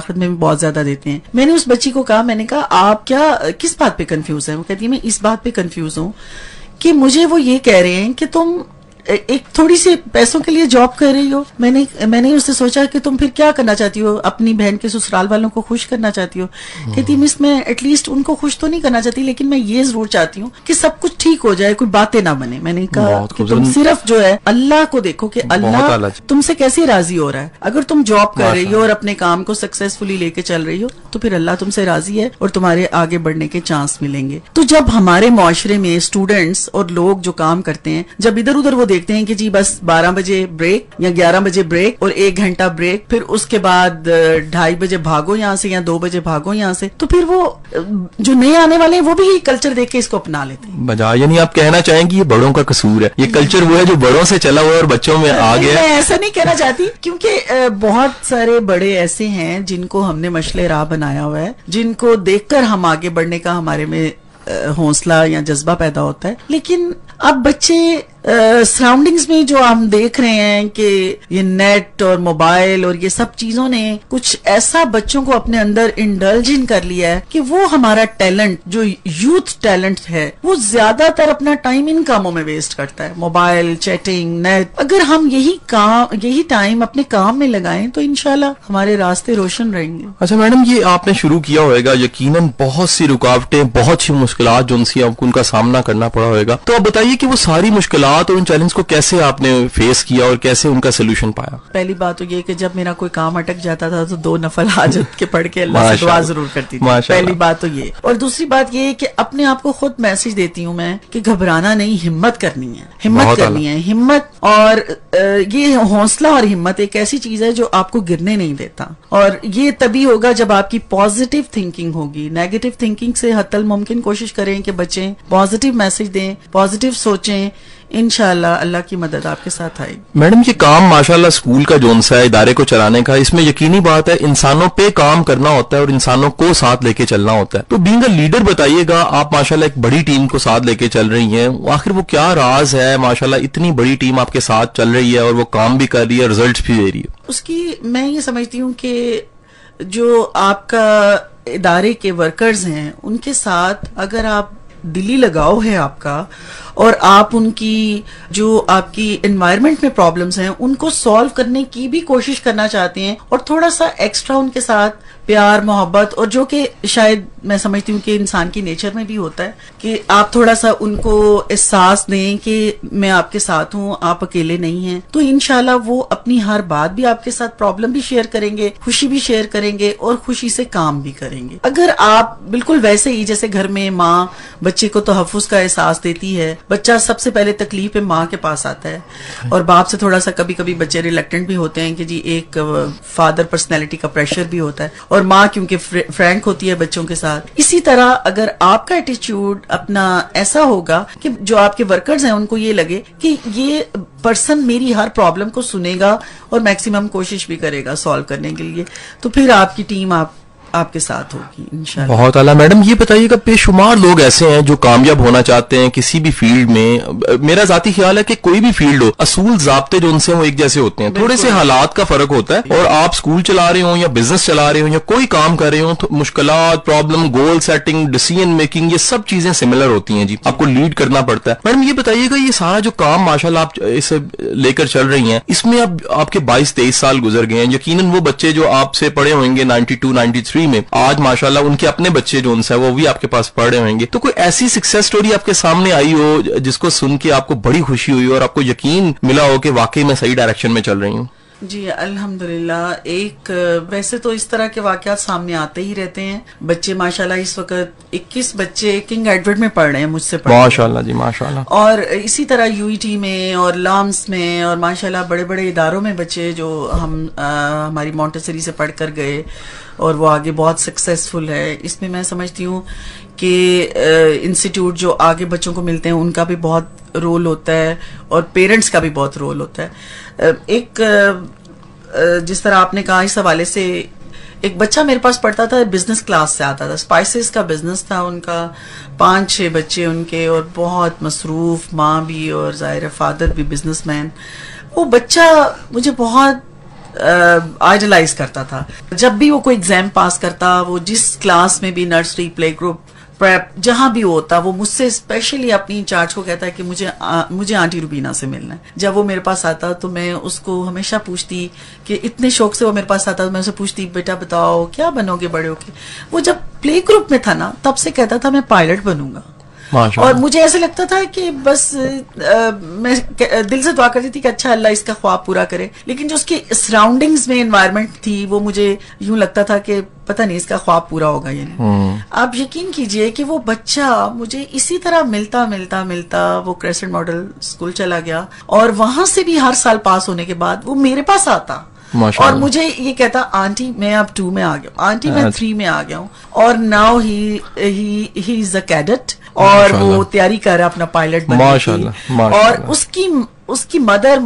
آخرت میں بھی بہت زیادہ دیتے ہیں. میں نے اس بچی کو کہا, میں نے کہا آپ کیا کس بات پہ کنفیوز ہیں؟ وہ کہتی ہے میں اس بات پہ کنفیوز ہوں کہ مجھے وہ یہ کہہ رہے ہیں کہ تم ایک تھوڑی سی پیسوں کے لیے جاب کر رہی ہو. میں نے اس سے سوچا کہ تم پھر کیا کرنا چاہتی ہو, اپنی بہن کے سسرال والوں کو خوش کرنا چاہتی ہو؟ کہتی مس میں ایٹ لیسٹ ان کو خوش تو نہیں کرنا چاہتی, لیکن میں یہ ضرور چاہتی ہوں کہ سب کچھ ٹھیک ہو جائے, کوئی باتیں نہ بنے. میں نے کہا کہ تم صرف جو ہے اللہ کو دیکھو کہ اللہ تم سے کیسے راضی ہو رہا ہے. اگر تم جاب کر رہی ہو اور اپنے کام کو سکسیسفلی لے کے چل رہی ہو تو پھر اللہ تم سے راضی ہے اور تمہارے آگے بڑھنے کے چانس ملیں گے. تو جب ہمارے معاشرے میں اسٹوڈینٹس اور لوگ جو کام کرتے ہیں, جب ادھر ادھر وہ دیکھتے ہیں کہ جی بس 12 بجے بریک یا 11 بجے بریک اور 1 گھنٹہ بریک, پھر اس کے بعد 2:30 بجے بھاگو یہاں سے یا 2 بجے بھاگو یہاں سے, تو پھر وہ جو نئے آنے والے ہیں وہ بھی کلچر دیکھ کے اس کو اپنا لیتے ہیں. بجا یعنی آپ کہنا چاہیں گے یہ بڑوں کا قصور ہے, یہ کلچر وہ ہے جو بڑوں سے چلا ہوا اور بچوں میں آ گیا. میں ایسا نہیں کہنا چاہتی, کیونکہ بہت سارے بڑے ایسے ہیں جن کو ہم نے مشعل راہ بنایا ہوا ہے, جن کو دیکھ کر ہم آگے بڑھنے کا ہمارے میں حوصلہ یا جذبہ پیدا ہوتا ہے. لیکن اب بچے سراؤنڈنگز میں جو ہم دیکھ رہے ہیں کہ یہ نیٹ اور موبائل اور یہ سب چیزوں نے کچھ ایسا بچوں کو اپنے اندر انڈلجن کر لیا ہے کہ وہ ہمارا ٹیلنٹ جو یوتھ ٹیلنٹ ہے وہ زیادہ تر اپنا ٹائم ان کاموں میں ویسٹ کرتا ہے, موبائل, چیٹنگ, نیٹ. اگر ہم یہی ٹائم اپنے کام میں لگائیں تو انشاءاللہ ہمارے راستے روشن رہیں گے. اچھا میڈم, یہ آپ نے شروع کیا ہوئے گا, یقیناً بہت سی رکاوٹیں, بہت سی مشکلات جو آپ کو ان کا سامنا کرنا پڑا ہوئے گا, تو آپ بتائیے کہ وہ ساری مشکلات اور ان چیلنج کو کیسے آپ نے فیس کیا اور کیسے ان کا سولوشن پایا؟ پہلی بات تو یہ کہ جب میرا کوئی کام اٹک جاتا تھا تو 2 نفل حاجت کے پڑھ کے اللہ سے دعا ضرور کرتی تھی. پہلی بات تو یہ. اور دوسری بات یہ کہ اپنے آپ کو خود میسج دیتی ہوں میں کہ گھبرانا نہیں, ہمت کرنی ہے, ہمت کرنی ہے. ہمت اور یہ حوصلہ اور ہمت ایک ایسی چیز ہے جو آپ کو گرنے نہیں دیتا, اور یہ تبھی ہوگا جب آپ کی پازیٹیو تھنکنگ ہوگی. نیگیٹو تھنکنگ سے حتی الممکن کوشش کریں کہ بچیں, پازیٹیو میسج دیں, پازیٹیو سوچیں, انشاءاللہ اللہ کی مدد آپ کے ساتھ آئے. میڈم یہ کام ماشاءاللہ اسکول کا جو ہے ادارے کو چلانے کا, اس میں یقینی بات ہے انسانوں پہ کام کرنا ہوتا ہے اور انسانوں کو ساتھ لے کے چلنا ہوتا ہے. تو بینگ اے لیڈر بتائیے گا, آپ ماشاءاللہ ایک بڑی ٹیم کو ساتھ لے کے چل رہی ہیں, آخر وہ کیا راز ہے ماشاءاللہ اتنی بڑی ٹیم آپ کے ساتھ چل رہی ہے اور وہ کام بھی کر رہی ہے, ریزلٹس بھی دے رہی ہے؟ اس کی میں یہ سمجھتی ہوں کہ جو آپ کا ادارے کے ورکرز ہیں ان کے ساتھ اگر آپ دلی لگاؤ ہے آپ کا, اور آپ ان کی جو آپ کی انوائرمنٹ میں پرابلمز ہیں ان کو سالو کرنے کی بھی کوشش کرنا چاہتے ہیں, اور تھوڑا سا ایکسٹرا ان کے ساتھ پیار, محبت, اور جو کہ شاید میں سمجھتی ہوں کہ انسان کی نیچر میں بھی ہوتا ہے کہ آپ تھوڑا سا ان کو احساس دیں کہ میں آپ کے ساتھ ہوں, آپ اکیلے نہیں ہیں, تو انشاءاللہ وہ اپنی ہر بات بھی آپ کے ساتھ, پرابلم بھی شیئر کریں گے, خوشی بھی شیئر کریں گے اور خوشی سے کام بھی کریں گے. اگر آپ بالکل ویسے ہی جیسے گھر میں ماں بچے کو تحفظ کا احساس دیتی ہے, بچہ سب سے پہلے تکلیف ہے ماں کے پاس آتا ہے, اور باپ سے تھوڑا سا کبھی کبھی بچے ریلیکٹنٹ بھی ہوتے ہیں کہ جی ایک فادر پرسنالٹی کا پریشر بھی ہوتا ہے, اور ماں کیونکہ فرینک ہوتی ہے بچوں کے ساتھ. اسی طرح اگر آپ کا ایٹیچیوڈ اپنا ایسا ہوگا کہ جو آپ کے ورکرز ہیں ان کو یہ لگے کہ یہ پرسن میری ہر پرابلم کو سنے گا اور میکسیمم کوشش بھی کرے گا سالو کرنے کے لیے, تو پھر آپ کی ٹیم آپ کے ساتھ ہوگی انشاءاللہ. بہت اعلیٰ. میڈم یہ بتائیے گا, بے شمار لوگ ایسے ہیں جو کامیاب ہونا چاہتے ہیں کسی بھی فیلڈ میں. میرا ذاتی خیال ہے کہ کوئی بھی فیلڈ ہو, اصول ضابطے جو ان سے وہ ایک جیسے ہوتے ہیں, تھوڑے سے حالات کا فرق ہوتا ہے, اور آپ اسکول چلا رہے ہوں یا بزنس چلا رہے ہوں یا کوئی کام کر رہے ہوں تو مشکلات, problem, goal setting, decision making, یہ سب چیزیں سملر ہوتی ہیں. جی آپ کو لیڈ کرنا پڑتا ہے. میڈم یہ بتائیے گا, یہ سارا جو کام ماشاءاللہ آپ اسے لے کر چل رہی ہیں, اس میں اب آپ کے 22-23 سال گزر گئے ہیں, یقیناً وہ بچے جو آپ سے پڑھے ہوئیں گے 92-93 میں, آج ماشاءاللہ ان کے اپنے بچے جو ان سے وہ بھی آپ کے پاس پڑھ رہے ہوئیں گے, تو کوئی ایسی سکسیس سٹوری آپ کے سامنے آئی ہو جس کو سن کے آپ کو بڑی خوشی ہوئی اور آپ کو یقین ملا ہو کہ واقعی میں صحیح ڈائریکشن میں چل رہی ہوں؟ جی الحمدللہ. ایک ویسے تو اس طرح کے واقعات سامنے آتے ہی رہتے ہیں. بچے ماشاءاللہ اس وقت 21 بچے کنگ ایڈورڈ میں پڑھ رہے ہیں مجھ سے ماشاءاللہ. جی ماشاءاللہ. اور اسی طرح UET میں اور لامس میں اور ماشاءاللہ بڑے بڑے اداروں میں بچے جو ہماری مونٹیسری سے پڑھ کر گئے اور وہ آگے بہت سکسیسفل ہے. اس میں میں سمجھتی ہوں کہ انسٹیٹیوٹ جو آگے بچوں کو ملتے ہیں ان کا بھی بہت رول ہوتا ہے اور پیرنٹس کا بھی بہت رول ہوتا ہے. ایک جس طرح آپ نے کہا اس حوالے سے, ایک بچہ میرے پاس پڑھتا تھا, بزنس کلاس سے آتا تھا, اسپائسز کا بزنس تھا ان کا, 5-6 بچے ان کے اور بہت مصروف, ماں بھی اور ظاہر فادر بھی بزنس مین. وہ بچہ مجھے بہت آئیڈلائز کرتا تھا. جب بھی وہ کوئی ایگزام پاس کرتا, وہ جس کلاس میں بھی, نرسری, پلے گروپ, جہاں بھی ہوتا, وہ مجھ سے اسپیشلی اپنی انچارج کو کہتا ہے کہ مجھے آنٹی روبینہ سے ملنا ہے. جب وہ میرے پاس آتا تو میں اس کو ہمیشہ پوچھتی کہ اتنے شوق سے وہ میرے پاس آتا, میں اسے پوچھتی بیٹا بتاؤ کیا بنو گے بڑے ہو کے. وہ جب پلے گروپ میں تھا نا تب سے کہتا تھا میں پائلٹ بنوں گا. اور مجھے ایسے لگتا تھا کہ بس میں دل سے دعا کرتی تھی کہ اچھا اللہ اس کا خواب پورا کرے. لیکن جو اس کی سراؤنڈنگز میں انوائرمنٹ تھی وہ مجھے یوں لگتا تھا کہ پتہ نہیں اس کا خواب پورا ہوگا یا نہیں. آپ یقین کیجئے کہ وہ بچہ مجھے اسی طرح ملتا وہ کریسنٹ ماڈل اسکول چلا گیا, اور وہاں سے بھی ہر سال پاس ہونے کے بعد وہ میرے پاس آتا اور مجھے یہ کہتا آنٹی میں اب 2 میں آ گیا ہوں, آنٹی میں 3 میں آ گیا ہوں. اور now he is a cadet, اور وہ تیاری کر رہا اپنا پائلٹ بننے کی. اور اس کی مدر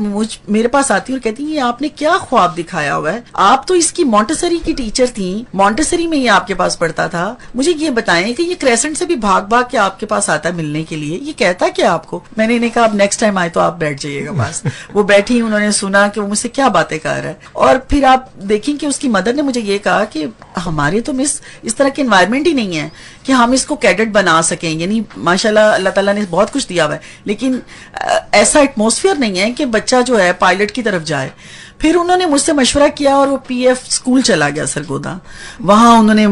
میرے پاس آتی اور کہتی یہ آپ نے کیا خواب دکھایا ہوا ہے, آپ تو اس کی مونٹیسری کی ٹیچر تھیں, مونٹیسری میں یہ آپ کے پاس پڑھتا تھا, مجھے یہ بتائیں کہ یہ کریسنٹ سے بھی بھاگ کے آپ کے پاس آتا ہے ملنے کے لیے, یہ کہتا کیا آپ کو. میں نے انہیں کہا اب نیکسٹ ٹائم آئے تو آپ بیٹھ جائیے گا بس. وہ بیٹھی, انہوں نے سنا کہ وہ مجھ سے کیا باتیں کر رہا ہے. اور پھر آپ دیکھیں کہ اس کی مدر نے مجھے یہ کہا کہ ہمارے تو اس طرح کے انوائرمنٹ ہی نہیں ہے کہ ہم اس کو کیڈٹ بنا سکیں. یعنی ماشاءاللہ اللہ تعالیٰ نے بہت کچھ دیا ہوا ہے, لیکن ایسا ایٹماسفیئر نہیں ہے کہ بچہ جو ہے پائلٹ کی طرف جائے. پھر انہوں نے مجھ سے مشورہ کیا اور وہ پی ایف اسکول چلا گیا سرگودا. وہاں انہوں نے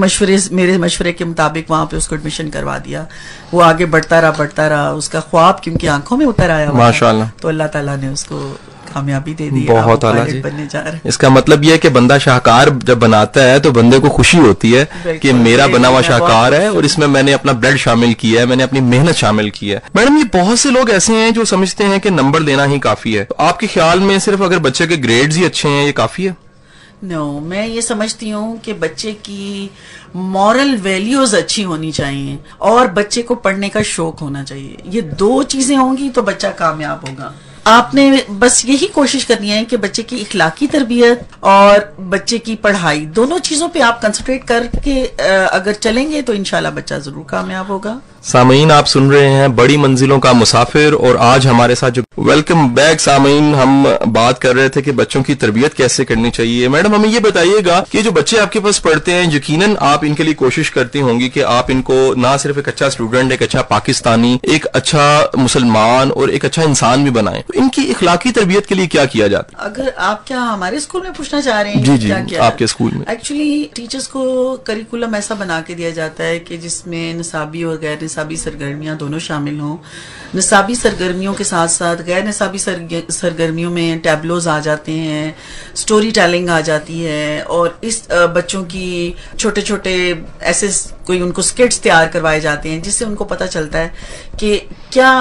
میرے مشورے کے مطابق وہاں پہ اس کو ایڈمیشن کروا دیا. وہ آگے بڑھتا رہا, اس کا خواب کیونکہ آنکھوں میں اتر آیا ماشاءاللہ, تو اللہ تعالیٰ نے اس کو کامیابی دے دی. بہت اعلیٰ جی. اس کا مطلب یہ ہے کہ بندہ شاہکار جب بناتا ہے تو بندے کو خوشی ہوتی ہے کہ میرا بنا ہوا شاہکار ہے اور اس میں میں نے اپنا بلڈ شامل کیا ہے, میں نے اپنی محنت شامل کی ہے. میڈم یہ بہت سے لوگ ایسے ہیں جو سمجھتے ہیں کہ نمبر لینا ہی کافی ہے. آپ کے خیال میں صرف اگر بچے کے گریڈز ہی اچھے ہیں یہ کافی ہے؟ نو, میں یہ سمجھتی ہوں کہ بچے کی مورل ویلیوز اچھی ہونی چاہیے اور بچے کو پڑھنے کا شوق ہونا چاہیے. یہ 2 چیزیں ہوں گی تو بچہ کامیاب ہوگا. آپ نے بس یہی کوشش کرنی ہے کہ بچے کی اخلاقی تربیت اور بچے کی پڑھائی دونوں چیزوں پہ آپ کنسنٹریٹ کر کے اگر چلیں گے تو انشاءاللہ بچہ ضرور کامیاب ہوگا. سامعین آپ سن رہے ہیں بڑی منزلوں کا مسافر, اور آج ہمارے ساتھ جو ویلکم بیک سامعین, ہم بات کر رہے تھے کہ بچوں کی تربیت کیسے کرنی چاہیے. میڈم ہمیں یہ بتائیے گا کہ جو بچے آپ کے پاس پڑھتے ہیں یقیناً آپ ان کے لیے کوشش کرتی ہوں گی کہ آپ ان کو نہ صرف ایک اچھا اسٹوڈنٹ, ایک اچھا پاکستانی, ایک اچھا مسلمان اور ایک اچھا انسان بھی بنائیں. ان کی اخلاقی تربیت کے لیے کیا کیا جاتا ہے؟ اگر آپ کیا ہمارے اسکول میں پوچھنا چاہ رہے ہیں؟ جی آپ کے اسکول میں ایکچولی ٹیچرز کو کریکولم ایسا بنا کے دیا جاتا ہے کہ جس میں نصابی اور غیر نصابی سرگرمیاں دونوں شامل ہوں. نصابی سرگرمیوں کے ساتھ ساتھ غیر نصابی سرگرمیوں میں ٹیبلوز آ جاتے ہیں, سٹوری ٹیلنگ آ جاتی ہے, اور اس بچوں کی چھوٹے ایسے کوئی ان کو سکٹس تیار کروائے جاتے ہیں جس سے ان کو پتہ چلتا ہے کہ کیا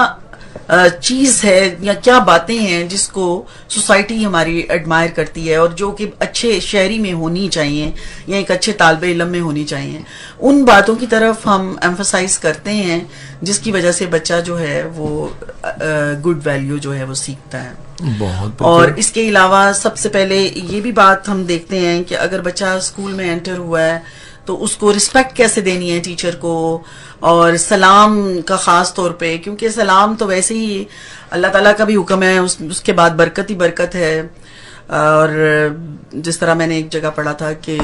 چیز ہے یا کیا باتیں ہیں جس کو سوسائٹی ہماری ایڈمائر کرتی ہے اور جو کہ اچھے شہری میں ہونی چاہیے یا ایک اچھے طالب علم میں ہونی چاہیے. ان باتوں کی طرف ہم ایمفسائز کرتے ہیں جس کی وجہ سے بچہ جو ہے وہ گڈ ویلیو جو ہے وہ سیکھتا ہے. اور اس کے علاوہ سب سے پہلے یہ بھی بات ہم دیکھتے ہیں کہ اگر بچہ اسکول میں انٹر ہوا ہے تو اس کو رسپیکٹ کیسے دینی ہے ٹیچر کو, اور سلام کا خاص طور پہ, کیونکہ سلام تو ویسے ہی اللہ تعالیٰ کا بھی حکم ہے, اس کے بعد برکت ہی برکت ہے. اور جس طرح میں نے ایک جگہ پڑھا تھا کہ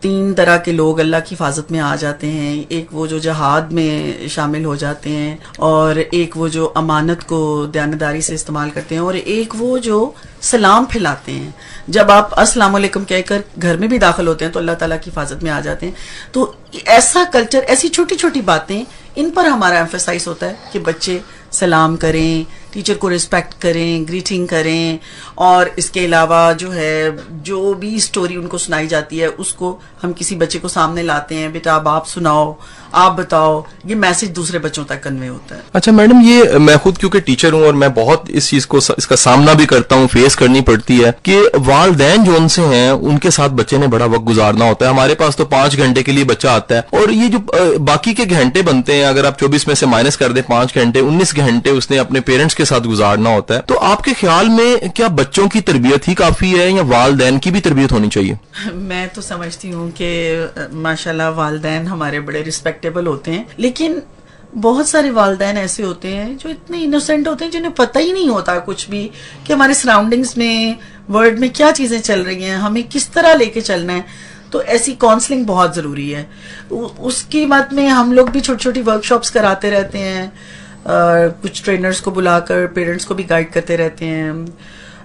3 طرح کے لوگ اللہ کی حفاظت میں آ جاتے ہیں. ایک وہ جو جہاد میں شامل ہو جاتے ہیں, اور ایک وہ جو امانت کو دیانتداری سے استعمال کرتے ہیں, اور ایک وہ جو سلام پھیلاتے ہیں. جب آپ السلام علیکم کہہ کر گھر میں بھی داخل ہوتے ہیں تو اللہ تعالیٰ کی حفاظت میں آ جاتے ہیں. تو ایسا کلچر, ایسی چھوٹی چھوٹی باتیں, ان پر ہمارا ایمفسائز ہوتا ہے کہ بچے سلام کریں, ٹیچر کو رسپیکٹ کریں, گریٹنگ کریں, اور اس کے علاوہ جو ہے جو بھی سٹوری ان کو سنائی جاتی ہے اس کو ہم کسی بچے کو سامنے لاتے ہیں, بیٹا اب آپ سناؤ, آپ بتاؤ, یہ میسج دوسرے بچوں تک کنوے ہوتا ہے. اچھا میڈم, یہ میں خود کیونکہ ٹیچر ہوں اور میں بہت اس چیز کو اس کا سامنا بھی کرتا ہوں, فیس کرنی پڑتی ہے کہ والدین جو ان سے ہیں ان کے ساتھ بچے نے بڑا وقت گزارنا ہوتا ہے. ہمارے پاس تو 5 گھنٹے کے لیے بچہ آتا ہے, اور یہ جو باقی کے گھنٹے بنتے ہیں اگر آپ 24 میں سے مائنس کر دیں 5 گھنٹے, 19 گھنٹے اس نے اپنے پیرنٹس کے ساتھ گزارنا ہوتا ہے. تو آپ کے خیال میں کیا بچوں کی تربیت ہی کافی ہے یا والدین کی بھی تربیت ہونی چاہیے؟ میں تو سمجھتی ہوں کہ ماشاءاللہ والدین ہمارے بڑے رسپیکٹیبل ہوتے ہیں, لیکن بہت سارے والدین ایسے ہوتے ہیں جو اتنے انوسینٹ ہوتے ہیں جنہیں پتہ ہی نہیں ہوتا کچھ بھی کہ ہمارے سراؤنڈنگز میں ورلڈ میں کیا چیزیں چل رہی ہیں, ہمیں کس طرح لے کے چلنا ہے. تو ایسی کاؤنسلنگ بہت ضروری ہے. اس کی مد میں ہم لوگ بھی چھوٹی چھوٹی ورک شاپس کراتے رہتے ہیں, کچھ ٹرینرز کو بلا کر پیرنٹس کو بھی گائیڈ کرتے رہتے ہیں,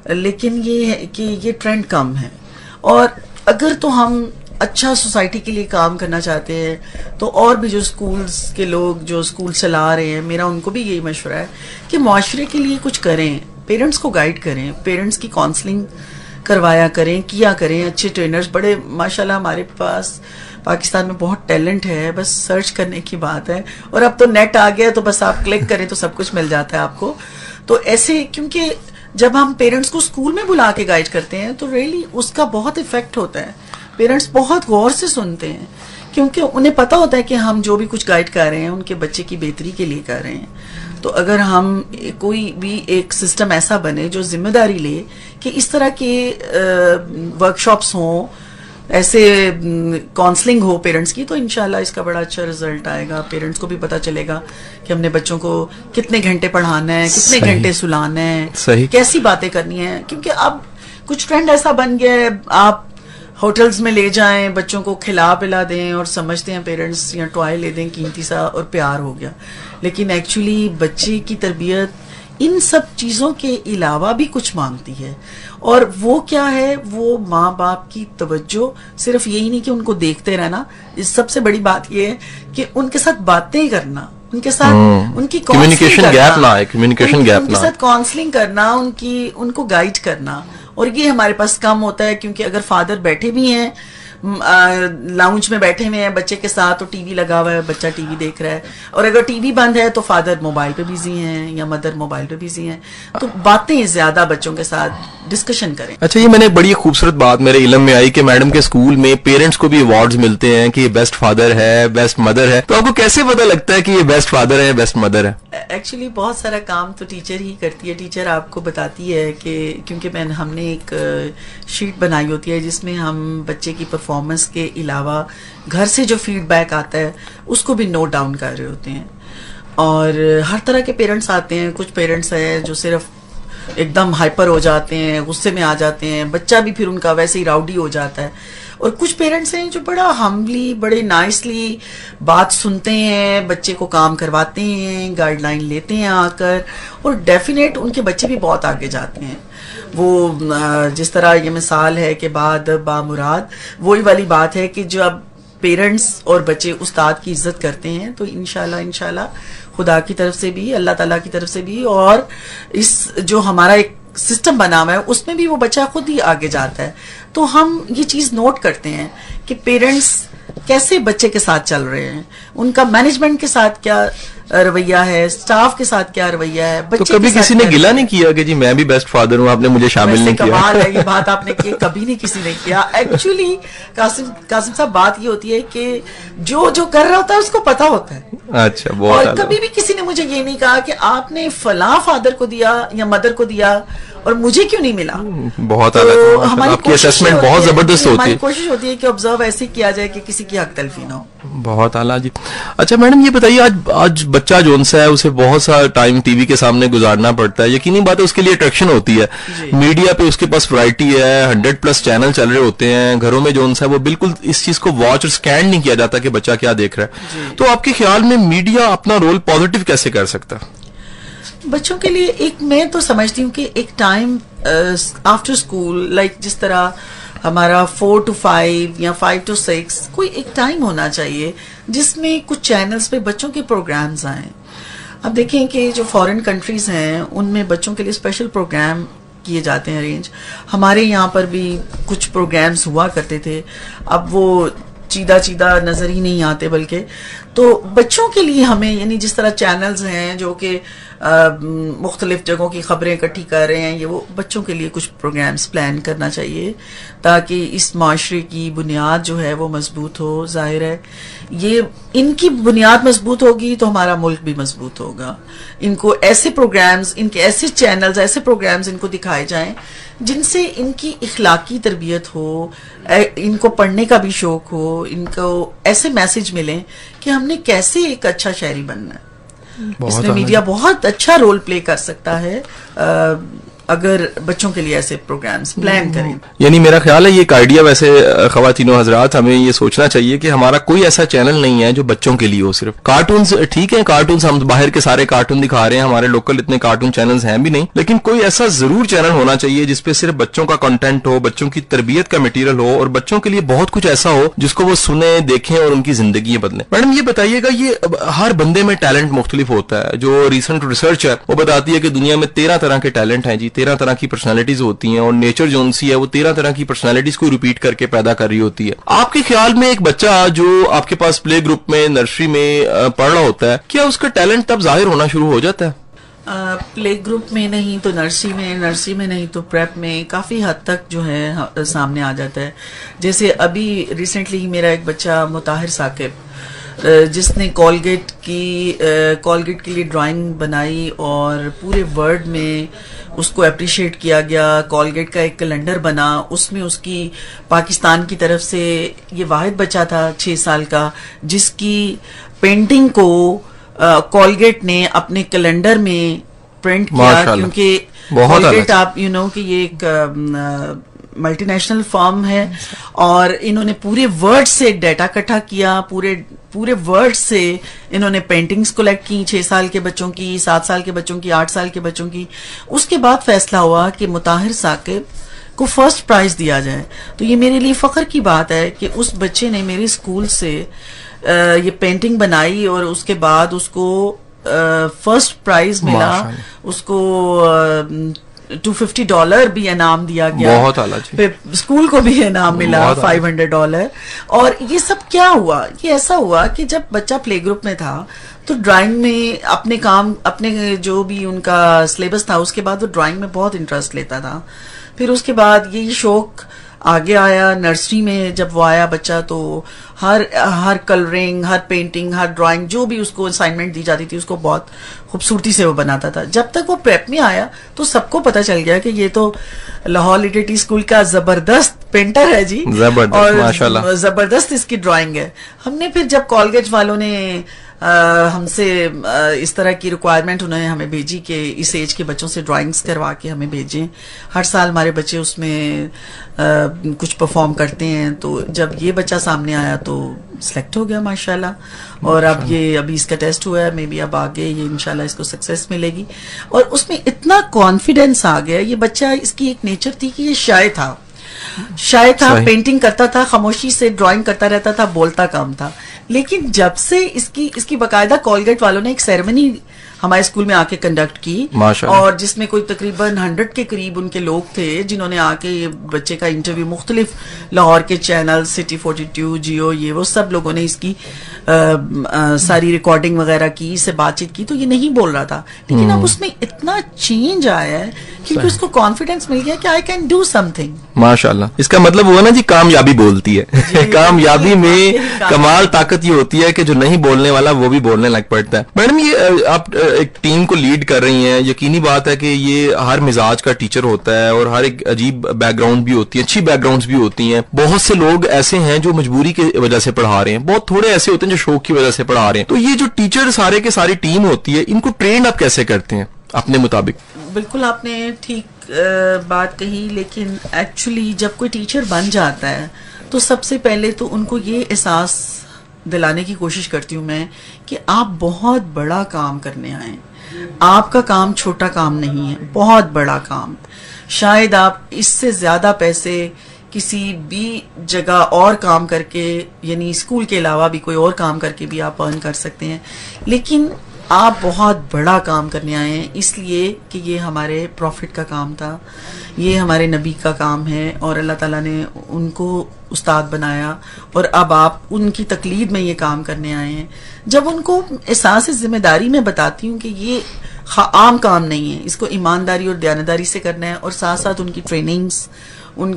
لیکن یہ ہے کہ یہ ٹرینڈ کم ہے. اور اگر تو ہم اچھا سوسائٹی کے لیے کام کرنا چاہتے ہیں تو اور بھی جو اسکولز کے لوگ جو اسکول چلا رہے ہیں, میرا ان کو بھی یہی مشورہ ہے کہ معاشرے کے لیے کچھ کریں, پیرنٹس کو گائیڈ کریں, پیرنٹس کی کاؤنسلنگ کروایا کریں, کیا کریں. اچھے ٹرینرز بڑے ماشاءاللہ ہمارے پاس پاکستان میں بہت ٹیلنٹ ہے, بس سرچ کرنے کی بات ہے. اور اب تو نیٹ آ گیا تو بس آپ کلک کریں تو سب کچھ مل جاتا ہے آپ کو. تو ایسے کیونکہ جب ہم پیرنٹس کو اسکول میں بلا کے گائیڈ کرتے ہیں تو ریئلی اس کا بہت افیکٹ ہوتا ہے. پیرنٹس بہت غور سے سنتے ہیں کیونکہ انہیں پتا ہوتا ہے کہ ہم جو بھی کچھ گائیڈ کر رہے ہیں ان کے بچے کی بہتری کے لیے کر رہے ہیں. تو اگر ہم کوئی بھی ایک سسٹم ایسا بنے جو ذمہ داری لے کہ اس طرح کے ورک شاپس ہوں, ایسے کاؤنسلنگ ہو پیرنٹس کی, تو انشاءاللہ اس کا بڑا اچھا رزلٹ آئے گا. پیرنٹس کو بھی پتا چلے گا کہ ہم نے بچوں کو کتنے گھنٹے پڑھانا ہے, کتنے گھنٹے سلانا ہے, کیسی باتیں کرنی ہے. کیونکہ اب کچھ ٹرینڈ ایسا بن گیا ہے, آپ ہوٹلز میں لے جائیں, بچوں کو کھلا پلا دیں اور سمجھتے ہیں پیرنٹس یا ٹوائے لے دیں قیمتی سا اور پیار ہو گیا. لیکن ایکچولی بچے کی تربیت ان سب چیزوں کے علاوہ بھی کچھ مانگتی ہے. اور وہ کیا ہے, وہ ماں باپ کی توجہ, صرف یہی نہیں کہ ان کو دیکھتے رہنا, اس سب سے بڑی بات یہ ہے کہ ان کے ساتھ باتیں کرنا, ان کے ساتھ ان کی کمیونیکیشن گیپ نہ آئے, کمیونیکیشن گیپ نہ, ان کے ساتھ کاؤنسلنگ کرنا, ان کو گائیڈ کرنا. اور یہ ہمارے پاس کم ہوتا ہے کیونکہ اگر فادر بیٹھے بھی ہیں لاؤنج میں بیٹھے ہوئے ہیں بچے کے ساتھ, تو ٹی وی لگا ہوا ہے, بچہ ٹی وی دیکھ رہا ہے, اور اگر ٹی وی بند ہے تو فادر موبائل پہ بزی ہیں یا مدر موبائل پہ بزی ہیں. تو باتیں زیادہ بچوں کے ساتھ ڈسکشن کریں. اچھا, یہ میں نے بڑی خوبصورت بات میرے علم میں آئی کہ میڈم کے اسکول میں پیرنٹس کو بھی ایوارڈز ملتے ہیں کہ یہ بیسٹ فادر ہے, بیسٹ مدر ہے. تو آپ کو کیسے پتا لگتا ہے کہ یہ بیسٹ فادر ہے, بیسٹ مدر ہے؟ ایکچولی بہت سارا کام تو ٹیچر ہی کرتی ہے. ٹیچر آپ کو بتاتی ہے کہ کیونکہ ہم نے ایک شیٹ بنائی ہوتی ہے جس میں ہم بچے کی پرفارمنس کے علاوہ گھر سے جو فیڈ بیک آتا ہے اس کو بھی نوٹ ڈاؤن کر رہے ہوتے ہیں. اور ہر طرح کے پیرنٹس آتے ہیں. کچھ پیرنٹس ہیں جو صرف ایک دم ہائپر ہو جاتے ہیں, غصے میں آ جاتے ہیں, بچہ بھی پھر ان کا ویسے ہی راؤڈی ہو جاتا ہے. اور کچھ پیرنٹس ہیں جو بڑا ہمبلی, بڑے نائسلی بات سنتے ہیں, بچے کو کام کرواتے ہیں, گائیڈ لائن لیتے ہیں آ کر, اور ڈیفینیٹ ان کے بچے بھی بہت آگے جاتے ہیں. وہ جس طرح یہ مثال ہے کہ بعد با مراد, وہی والی بات ہے کہ جب پیرنٹس اور بچے استاد کی عزت کرتے ہیں تو انشاءاللہ خدا کی طرف سے بھی, اللہ تعالیٰ کی طرف سے بھی, اور اس جو ہمارا ایک سسٹم بنا ہوا ہے اس میں بھی وہ بچہ خود ہی آگے جاتا ہے. تو ہم یہ چیز نوٹ کرتے ہیں کہ پیرنٹس کیسے بچے کے ساتھ چل رہے ہیں, ان کا مینجمنٹ کے ساتھ کیا رویہ ہے, سٹاف کے ساتھ کیا رویہ ہے. تو کبھی کسی نے گلا نہیں کیا کہ جی میں بھی بیسٹ فادر ہوں, آپ نے مجھے شامل نہیں کیا؟ کمال ہے یہ بات آپ نے کی, کبھی نہیں کسی نے کیا. ایکچولی قاسم صاحب بات یہ ہوتی ہے کہ جو کر رہا ہوتا ہے اس کو پتا ہوتا ہے. اچھا, بہت. اور کبھی بھی کسی نے مجھے یہ نہیں کہا کہ آپ نے فلاں فادر کو دیا یا مدر کو دیا اور مجھے کیوں نہیں ملا. بہت اعلیٰ, آپ کی اسیسمنٹ بہت زبردست ہوتی ہے. ہماری کوشش ہوتی ہے کہ آبزرو ایسے کیا جائے کہ کسی کی حق تلفی نہ ہو. بہت اعلیٰ جی. اچھا میڈم, یہ بتائیے آج بچہ جو ہے اسے بہت سا ٹائم ٹی وی کے سامنے گزارنا پڑتا ہے. یقینی بات ہے اس کے لیے اٹریکشن ہوتی ہے, میڈیا پہ اس کے پاس ورائٹی ہے, 100+ چینل چل رہے ہوتے ہیں گھروں میں. جو ہے وہ بالکل اس چیز کو واچ اور اسکین نہیں کیا جاتا کہ بچہ کیا دیکھ رہا ہے. تو آپ کے خیال میں میڈیا اپنا رول پازیٹیو کیسے کر سکتا ہے بچوں کے لیے؟ ایک میں تو سمجھتی ہوں کہ ایک ٹائم آفٹر اسکول, لائک جس طرح ہمارا 4 to 5 یا 5 to 6 کوئی ایک ٹائم ہونا چاہیے جس میں کچھ چینلز پہ بچوں کے پروگرامز آئیں. اب دیکھیں کہ جو فورن کنٹریز ہیں ان میں بچوں کے لیے اسپیشل پروگرام کیے جاتے ہیں ارینج. ہمارے یہاں پر بھی کچھ پروگرامز ہوا کرتے تھے, اب وہ چیدہ نظر ہی نہیں آتے. بلکہ تو بچوں کے لیے ہمیں یعنی جس طرح چینلز ہیں جو کہ مختلف جگہوں کی خبریں اکٹھی کر رہے ہیں, یہ وہ بچوں کے لیے کچھ پروگرامز پلان کرنا چاہیے تاکہ اس معاشرے کی بنیاد جو ہے وہ مضبوط ہو. ظاہر ہے یہ ان کی بنیاد مضبوط ہوگی تو ہمارا ملک بھی مضبوط ہوگا. ان کو ایسے پروگرامز, ان کے ایسے چینلز, ایسے پروگرامز ان کو دکھائے جائیں جن سے ان کی اخلاقی تربیت ہو, ان کو پڑھنے کا بھی شوق ہو, ان کو ایسے میسج ملیں کہ ہم نے کیسے ایک اچھا شہری بننا ہے. اس میں میڈیا بہت اچھا رول پلے کر سکتا ہے اگر بچوں کے لیے ایسے پروگرامز پلان کریں. یعنی میرا خیال ہے یہ ایک آئیڈیا ویسے خواتین و حضرات ہمیں یہ سوچنا چاہیے کہ ہمارا کوئی ایسا چینل نہیں ہے جو بچوں کے لیے ہو. صرف کارٹونز ٹھیک ہے, کارٹونز ہم باہر کے سارے کارٹون دکھا رہے ہیں, ہمارے لوکل اتنے کارٹون چینلز ہیں بھی نہیں, لیکن کوئی ایسا ضرور چینل ہونا چاہیے جس پہ صرف بچوں کا کنٹینٹ ہو, بچوں کی تربیت کا مٹیریل ہو, اور بچوں کے لیے بہت کچھ ایسا ہو جس کو وہ سنیں, دیکھیں اور ان کی زندگیاں بدلیں. میڈم یہ بتائیے گا, یہ ہر بندے میں ٹیلنٹ مختلف ہوتا ہے. جو ریسنٹ ریسرچ ہے وہ بتاتی ہے کہ دنیا میں 13 طرح کے ٹیلنٹ ہیں جی, 13 طرح کی پرسنالٹیز ہوتی ہیں, اور نیچر جو سی ہے وہ 13 طرح کی پرسنالٹیز کو ریپیٹ کر کے پیدا کر رہی ہوتی ہے. آپ کے خیال میں ایک بچہ جو آپ کے پاس پلے گروپ میں, نرسری میں پڑھ رہا ہوتا ہے, کیا اس کا ٹیلنٹ تب ظاہر ہونا شروع ہو جاتا ہے؟ پلے گروپ میں نہیں تو نرسری میں نہیں تو پریپ میں کافی حد تک جو ہے سامنے آ جاتا ہے. جیسے ابھی ریسنٹلی میرا ایک بچہ مطاہر ثاقب, جس نے کولگیٹ کے لیے ڈرائنگ بنائی اور پورے ورلڈ میں اس کو اپریشیٹ کیا گیا. کولگیٹ کا ایک کیلنڈر بنا, اس میں اس کی پاکستان کی طرف سے, یہ واحد بچہ تھا 6 سال کا جس کی پینٹنگ کو کولگیٹ نے اپنے کیلنڈر میں پرنٹ کیا, کیونکہ کولگیٹ آپ کہ یہ ایک ملٹی نیشنل فرم ہے اور انہوں نے پورے ورلڈ سے ڈیٹا اکٹھا کیا, پورے ورلڈ سے انہوں نے پینٹنگز کلیکٹ کی, 6 سال کے بچوں کی, 7 سال کے بچوں کی, 8 سال کے بچوں کی. اس کے بعد فیصلہ ہوا کہ مطاہر ثاقب کو فرسٹ پرائز دیا جائے. تو یہ میرے لیے فخر کی بات ہے کہ اس بچے نے میرے اسکول سے یہ پینٹنگ بنائی اور اس کے بعد اس کو فرسٹ پرائز ملا. اس کو $250 بھی انعام دیا گیا, بہت اعلیٰ. پھر اسکول کو بھی انعام ملا $500. اور یہ سب کیا ہوا, یہ ایسا ہوا کہ جب بچہ پلے گروپ میں تھا تو ڈرائنگ میں اپنے جو بھی ان کا سلیبس تھا اس کے بعد وہ ڈرائنگ میں بہت انٹرسٹ لیتا تھا. پھر اس کے بعد یہ شوق آگے آیا. نرسری میں جب وہ آیا بچہ تو ہر کلرنگ, ہر پینٹنگ, ہر ڈرائنگ جو بھی اس کو اسائنمنٹ دی جاتی تھی اس کو بہت خوبصورتی سے وہ بناتا تھا. جب تک وہ پریپ میں آیا تو سب کو پتا چل گیا کہ یہ تو لاہور لٹریٹی اسکول کا زبردست پینٹر ہے جی, اور زبردست اس کی ڈرائنگ ہے. ہم نے پھر جب کولگیٹ والوں نے ہم سے اس طرح کی ریکوائرمنٹ انہوں نے ہمیں بھیجی کہ اس ایج کے بچوں سے ڈرائنگز کروا کے ہمیں بھیجیں. ہر سال ہمارے بچے اس میں کچھ پرفارم کرتے ہیں. تو جب یہ بچہ سامنے آیا تو سلیکٹ ہو گیا ماشاءاللہ, اور ابھی اس کا ٹیسٹ ہوا ہے, مے بی اب آگے یہ انشاءاللہ اس کو سکسیس ملے گی. اور اس میں اتنا کانفیڈینس آ گیا. یہ بچہ, اس کی ایک نیچر تھی کہ یہ شائع تھا, پینٹنگ کرتا تھا, خاموشی سے ڈرائنگ کرتا رہتا تھا, بولتا کم تھا. لیکن جب سے اس کی باقاعدہ کولگیٹ والوں نے ایک سیریمنی ہمارے اسکول میں آ کے کنڈکٹ کی, اور جس میں کوئی تقریباً 100 کے قریب ان کے لوگ تھے جنہوں نے آ کے یہ بچے کا انٹرویو, مختلف لاہور کے چینل, سٹی 42, جیو, یہ وہ سب لوگوں نے اس کی ساری ریکارڈنگ وغیرہ کی, اس سے بات چیت کی. تو یہ نہیں بول رہا تھا, لیکن اب اس میں اتنا چینج آیا ہے کیونکہ اس کو کانفیڈینس مل گیا کہ I can do some thing. ماشاءاللہ. اس کا مطلب ہوا نا جی, کامیابی بولتی ہے. کامیابی میں کمال طاقت یہ ہوتی ہے کہ جو نہیں بولنے والا وہ بھی بولنے لگ پڑتا ہے. میڈم یہ آپ ایک ٹیم کو لیڈ کر رہی ہیں, یقینی بات ہے کہ یہ ہر مزاج کا ٹیچر ہوتا ہے اور ہر ایک عجیب بیک گراؤنڈ بھی ہوتی ہے, اچھی بیک گراؤنڈز بھی ہوتی ہیں. بہت سے لوگ ایسے ہیں جو مجبوری کی وجہ سے پڑھا رہے ہیں, بہت تھوڑے ایسے ہوتے ہیں جو شوق کی وجہ سے پڑھا رہے ہیں. تو یہ جو ٹیچر سارے کے ساری ٹیم ہوتی ہے, ان کو ٹرینڈ آپ کیسے کرتے ہیں اپنے مطابق؟ بالکل آپ نے ٹھیک بات کہی, لیکن ایکچولی جب کوئی ٹیچر بن جاتا ہے تو سب سے پہلے تو ان کو یہ احساس دلانے کی کوشش کرتی ہوں میں کہ آپ بہت بڑا کام کرنے آئے. آپ کا کام چھوٹا کام نہیں ہے, بہت بڑا کام. شاید آپ اس سے زیادہ پیسے کسی بھی جگہ اور کام کر کے, یعنی اسکول کے علاوہ بھی کوئی اور کام کر کے بھی آپ ارن کر سکتے ہیں, لیکن آپ بہت بڑا کام کرنے آئے ہیں, اس لیے کہ یہ ہمارے پروفٹ کا کام تھا, یہ ہمارے نبی کا کام ہے, اور اللہ تعالیٰ نے ان کو استاد بنایا, اور اب آپ ان کی تقلید میں یہ کام کرنے آئے ہیں. جب ان کو احساس ذمہ داری میں بتاتی ہوں کہ یہ عام کام نہیں ہے، اس کو ایمانداری اور دیانتداری سے کرنا ہے، اور ساتھ ساتھ ان کی ٹریننگز، ان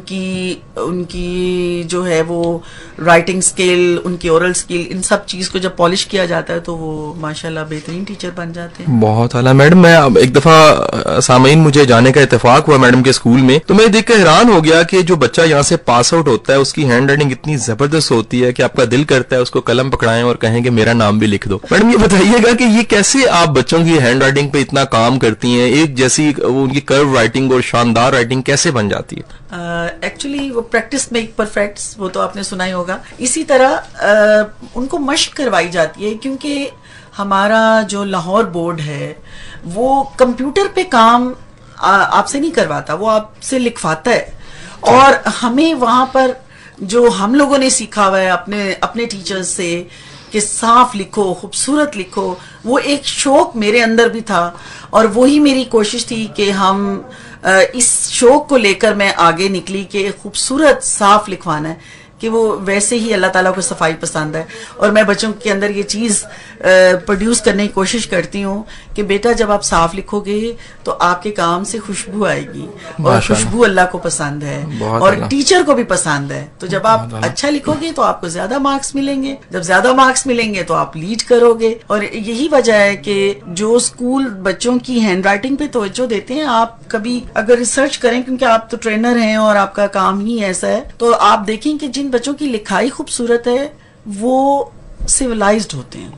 کی جو ہے وہ رائٹنگ سکل، ان کی اورل سکل، ان سب چیز کو جب پالش کیا جاتا ہے تو وہ ماشاءاللہ بہترین ٹیچر بن جاتے ہیں. بہت اعلیٰ. میڈم میں ایک دفعہ سامعین مجھے جانے کا اتفاق ہوا میڈم کے اسکول میں، تو میں دیکھ کر حیران ہو گیا کہ جو بچہ یہاں سے پاس آؤٹ ہوتا ہے اس کی ہینڈ رائٹنگ اتنی زبردست ہوتی ہے کہ آپ کا دل کرتا ہے اس کو قلم پکڑائیں اور کہیں کہ میرا نام بھی لکھ دو. میڈم یہ بتائیے گا کہ یہ کیسے آپ بچوں کی ہینڈ رائٹنگ پہ اتنا کام کرتی ہیں، ایک جیسی ان کی کرو رائٹنگ اور شاندار رائٹنگ کیسے بن جاتی ہے؟ ایکچولی وہ پریکٹس میک پرفیکٹ، وہ تو آپ نے سنا ہی ہوگا. اسی طرح ان کو مشق کروائی جاتی ہے، کیونکہ ہمارا جو لاہور بورڈ ہے وہ کمپیوٹر پہ کام آپ سے نہیں کرواتا، وہ آپ سے لکھواتا ہے. اور ہمیں وہاں پر جو ہم لوگوں نے سیکھا ہوا ہے اپنے ٹیچرز سے کہ صاف لکھو، خوبصورت لکھو، وہ ایک شوق میرے اندر بھی تھا، اور وہی میری کوشش تھی کہ ہم اس شوق کو لے کر میں آگے نکلی کہ خوبصورت صاف لکھوانا ہے، کہ وہ ویسے ہی اللہ تعالیٰ کو صفائی پسند ہے. اور میں بچوں کے اندر یہ چیز پروڈیوس کرنے کی کوشش کرتی ہوں کہ بیٹا جب آپ صاف لکھو گے تو آپ کے کام سے خوشبو آئے گی، اور خوشبو اللہ کو پسند ہے اور ٹیچر کو بھی پسند ہے. تو جب آپ اچھا لکھو گے تو آپ کو زیادہ مارکس ملیں گے، جب زیادہ مارکس ملیں گے تو آپ لیڈ کرو گے. اور یہی وجہ ہے کہ جو اسکول بچوں کی ہینڈ رائٹنگ پہ توجہ دیتے ہیں، آپ کبھی اگر ریسرچ کریں، کیونکہ آپ تو ٹرینر ہیں اور آپ کا کام ہی ایسا ہے، تو آپ دیکھیں کہ جن بچوں کی لکھائی خوبصورت ہے وہ سیولائزڈ ہوتے ہیں،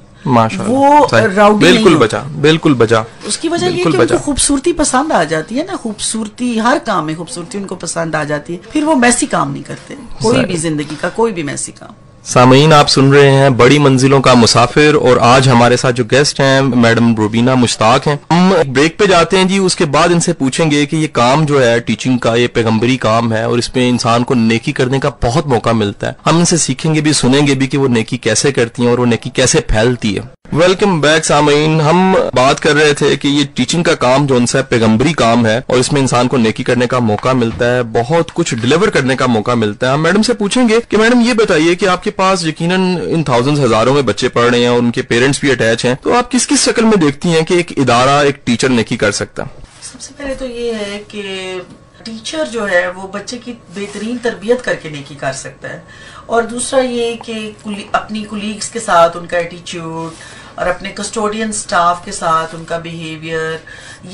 وہ راؤڈی بالکل بچا بالکل بچا. اس کی وجہ یہ کہ ان کو خوبصورتی پسند آ جاتی ہے نا، خوبصورتی ہر کام میں خوبصورتی ان کو پسند آ جاتی ہے، پھر وہ میسی کام نہیں کرتے، کوئی بھی زندگی کا کوئی بھی میسی کام. سامعین آپ سن رہے ہیں بڑی منزلوں کا مسافر، اور آج ہمارے ساتھ جو گیسٹ ہیں میڈم روبینہ مشتاق ہیں. ہم بریک پہ جاتے ہیں جی، اس کے بعد ان سے پوچھیں گے کہ یہ کام جو ہے ٹیچنگ کا، یہ پیغمبری کام ہے اور اس میں انسان کو نیکی کرنے کا بہت موقع ملتا ہے. ہم ان سے سیکھیں گے بھی، سنیں گے بھی کہ وہ نیکی کیسے کرتی ہیں اور وہ نیکی کیسے پھیلتی ہے. ویلکم بیک سامعین. ہم بات کر رہے تھے کہ یہ ٹیچنگ کا کام جو ان سے پیغمبری کام ہے اور اس میں انسان کو نیکی کرنے کا موقع ملتا ہے، بہت کچھ ڈیلیور کرنے کا موقع ملتا ہے. ہم میڈم سے پوچھیں گے کہ میڈم یہ بتائیے کہ آپ کے پاس یقیناً ان تھاؤزنڈ ہزاروں میں بچے پڑھ رہے ہیں اور ان کے پیرنٹس بھی اٹیچ ہیں، تو آپ کس کس شکل میں دیکھتی ہیں کہ ایک ادارہ، ایک ٹیچر نیکی کر سکتا ہے؟ سب سے پہلے تو یہ ہے کہ ٹیچر جو ہے وہ بچے کی بہترین تربیت کر کے نیکی کر سکتا ہے. اور دوسرا یہ کہ اپنی کولیگز کے ساتھ ان کا ایٹیچیوڈ اور اپنے کسٹوڈین سٹاف کے ساتھ ان کا بیہیویئر،